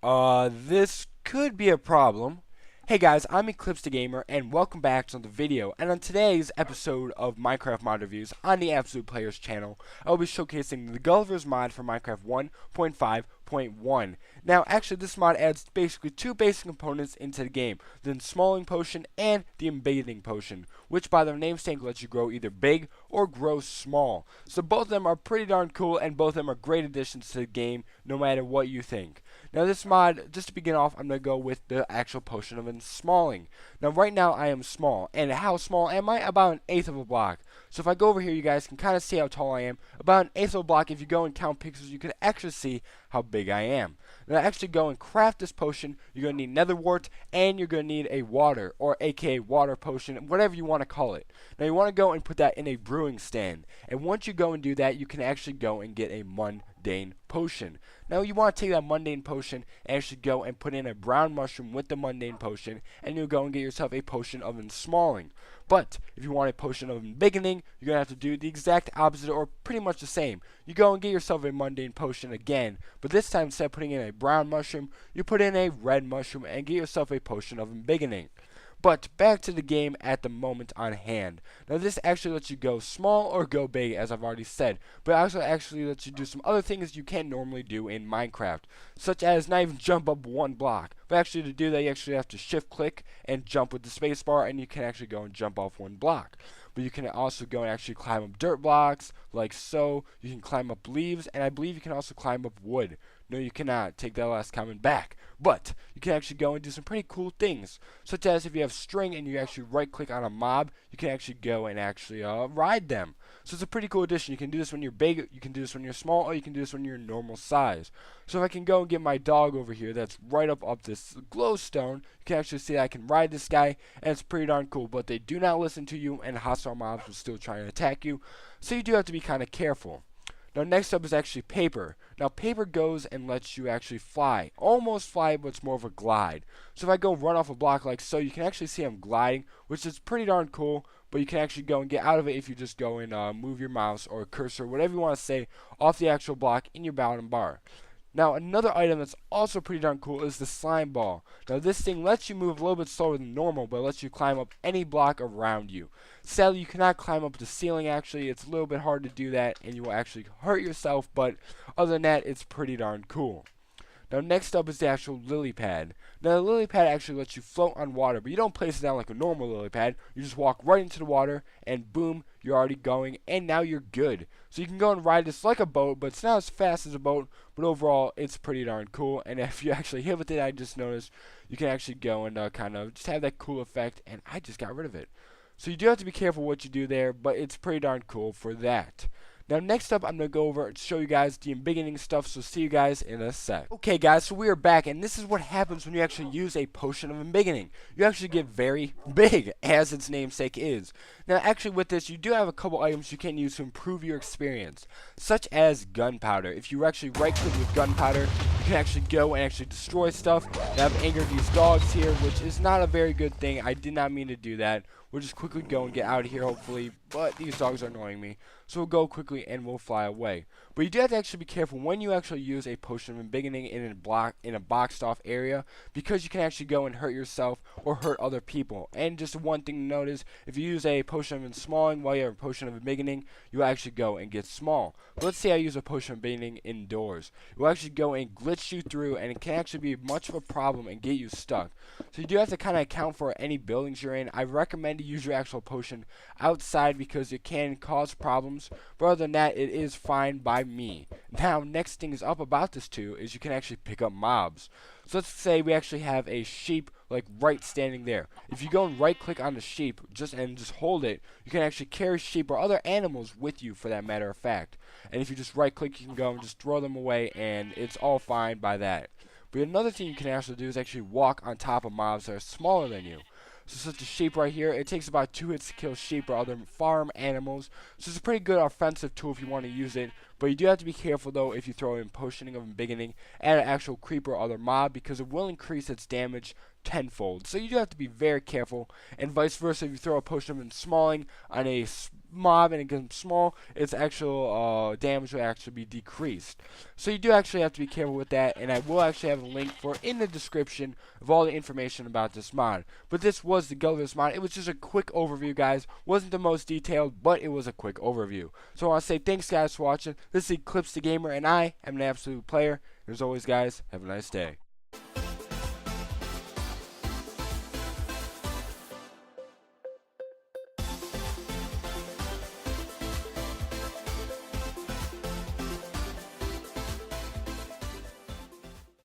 This could be a problem. Hey guys, I'm Eclipse the Gamer, and welcome back to the video. And on today's episode of Minecraft mod reviews on the Absolute Players channel, I'll be showcasing the Guliver's mod for Minecraft 1.5.1. Now, actually, this mod adds basically two basic components into the game: the Ensmalling Potion and the Embiggening Potion, which by their namesake lets you grow either big or grow small. So both of them are pretty darn cool, and both of them are great additions to the game, no matter what you think. Now this mod, just to begin off, I'm going to go with the actual potion of Ensmalling. Now right now I am small, and how small am I? About an eighth of a block. So if I go over here, you guys can kind of see how tall I am. About an eighth of a block. If you go and count pixels, you can actually see how big I am. Now actually go and craft this potion, you're going to need nether wart, and you're going to need a water, or aka water potion, whatever you want to call it. Now you want to go and put that in a brewing stand, and once you go and do that, you can actually go and get a mundane potion. Now you want to take that mundane potion and actually go and put in a brown mushroom with the mundane potion, and you'll go and get yourself a potion of Ensmalling. But if you want a potion of Embiggening, you're going to have to do the exact opposite, or pretty much the same. You go and get yourself a mundane potion again, but this time instead of putting in a brown mushroom, you put in a red mushroom and get yourself a potion of Embiggening. But back to the game at the moment on hand. Now this actually lets you go small or go big, as I've already said, but it also actually lets you do some other things you can't normally do in Minecraft, such as not even jump up one block. But actually to do that, you actually have to shift click and jump with the spacebar, and you can actually go and jump off one block. But you can also go and actually climb up dirt blocks, like so. You can climb up leaves, and I believe you can also climb up wood. No, you cannot. Take that last comment back. But you can actually go and do some pretty cool things, such as if you have string and you actually right click on a mob, you can actually go and actually ride them. So it's a pretty cool addition. You can do this when you're big, you can do this when you're small, or you can do this when you're normal size. So if I can go and get my dog over here that's right up this glowstone, you can actually see that I can ride this guy, and it's pretty darn cool. But they do not listen to you, and hostile mobs will still try and attack you, so you do have to be kind of careful. Now next up is actually paper. Now paper goes and lets you actually fly. Almost fly, but it's more of a glide. So if I go run off a block like so, you can actually see I'm gliding, which is pretty darn cool, but you can actually go and get out of it if you just go and move your mouse or cursor, whatever you want to say, off the actual block in your bottom bar. Now another item that's also pretty darn cool is the slime ball. Now this thing lets you move a little bit slower than normal, but it lets you climb up any block around you. Sadly, you cannot climb up the ceiling. Actually, it's a little bit hard to do that, and you will actually hurt yourself, but other than that, it's pretty darn cool. Now next up is the actual lily pad. Now the lily pad actually lets you float on water, but you don't place it down like a normal lily pad. You just walk right into the water, and boom, you're already going, and now you're good. So you can go and ride this like a boat, but it's not as fast as a boat, but overall it's pretty darn cool. And if you actually hit with it, I just noticed, you can actually go and kind of just have that cool effect, and I just got rid of it. So you do have to be careful what you do there, but it's pretty darn cool for that. Now next up, I'm going to go over and show you guys the embiggening stuff, so see you guys in a sec. Okay guys, so we are back, and this is what happens when you actually use a potion of embiggening. You actually get very big, as its namesake is. Now actually with this, you do have a couple items you can use to improve your experience, such as gunpowder. If you actually right click with gunpowder, you can actually go and actually destroy stuff. And I've angered these dogs here, which is not a very good thing. I did not mean to do that. We'll just quickly go and get out of here, hopefully, but these dogs are annoying me. So we'll go quickly and we'll fly away. But you do have to actually be careful when you actually use a potion of embiggening in a boxed off area, because you can actually go and hurt yourself or hurt other people. And just one thing to note is, if you use a potion of Ensmalling while you have a potion of embiggening, you actually go and get small. But let's say I use a potion of embiggening indoors. It will actually go and glitch you through, and it can actually be much of a problem and get you stuck. So you do have to kind of account for any buildings you're in. I recommend to use your actual potion outside because it can cause problems, but other than that, it is fine by me. Now next thing is up about this too is you can actually pick up mobs. So let's say we actually have a sheep like right standing there. If you go and right click on the sheep just hold it, you can actually carry sheep or other animals with you, for that matter of fact. And if you just right click, you can go and just throw them away, and it's all fine by that. But another thing you can actually do is actually walk on top of mobs that are smaller than you. So such a sheep right here, it takes about 2 hits to kill sheep or other farm animals. So it's a pretty good offensive tool if you want to use it. But you do have to be careful though if you throw in potioning of embiggening at an actual creeper or other mob, because it will increase its damage tenfold. So you do have to be very careful, and vice versa if you throw a potion of Ensmalling on a mob and it becomes small, its actual damage will actually be decreased. So you do actually have to be careful with that, and I will actually have a link for it in the description of all the information about this mod. But this was the Guliver mod. It was just a quick overview, guys. Wasn't the most detailed, but it was a quick overview. So I want to say thanks, guys, for watching. This is Eclipse the Gamer, and I am an absolute player. As always, guys, have a nice day.